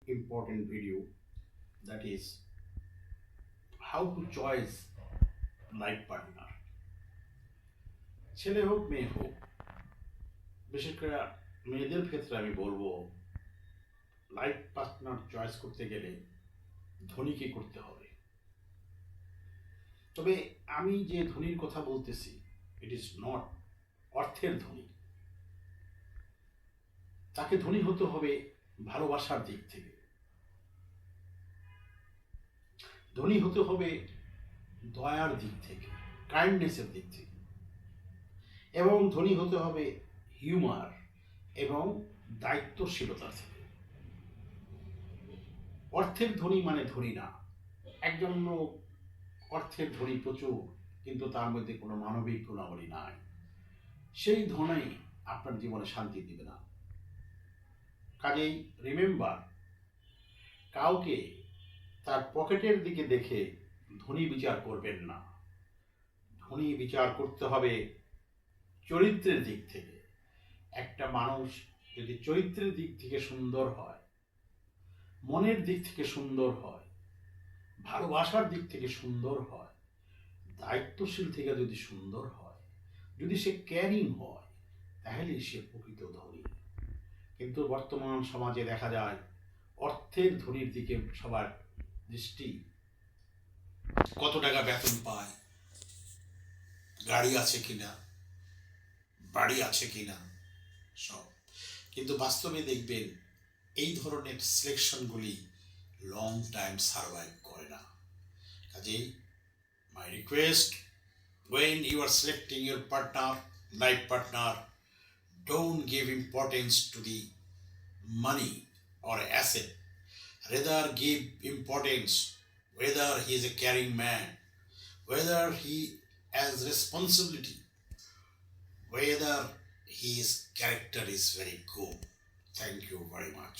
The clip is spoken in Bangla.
important video, that is how to choose life partner. ছেলে হোক মেয়ে হোক, বিশেষ করে মেয়েদের ক্ষেত্রে আমি বলবো লাইফ পার্টনার চয়েস করতে গেলে ধনীকে করতে হবে। তবে আমি যে ধনীর কথা বলতেছি, ইট ইজ নট অর্থের ধনী। তাকে ধনী হতে হবে ভালোবাসার দিক থেকে, ধনী হতে হবে দয়ার দিক থেকে, কাইন্ডনেসের দিক থেকে, এবং ধনী হতে হবে হিউমার এবং দায়িত্বশীলতার থেকে। অর্থের ধনী মানে ধনী না। একজন লোক অর্থের ধনী প্রচুর, কিন্তু তার মধ্যে কোনো মানবিক গুণাবলী নাই, সেই ধনেই আপনার জীবনে শান্তি দিবে না। কাজেই রিমেম্বার, কাউকে তার পকেটের দিকে দেখে ধনী বিচার করবেন না। ধনী বিচার করতে হবে চরিত্রের দিক থেকে। একটা মানুষ যদি চরিত্রের দিক থেকে সুন্দর হয়, মনের দিক থেকে সুন্দর হয়, ভালোবাসার দিক থেকে সুন্দর হয়, দায়িত্বশীল থেকে যদি সুন্দর হয়, যদি সে ক্যারিং হয়, তাহলে সে প্রকৃত ধনী। কিন্তু বর্তমান সমাজে দেখা যায় অর্থের ধনীর দিকে সবার দৃষ্টি। কত টাকা বেতন পায়, গাড়ি আছে কিনা, বাড়ি আছে কিনা, সব। কিন্তু বাস্তবে দেখবেন এই ধরনের সিলেকশনগুলি লং টাইম সার্ভাইভ করে না। কাজেই my request, when you are selecting your partner, life partner, don't give importance to the money or asset. Rather give importance whether he is a caring man, whether he has responsibility, whether his character is very good. Thank you very much.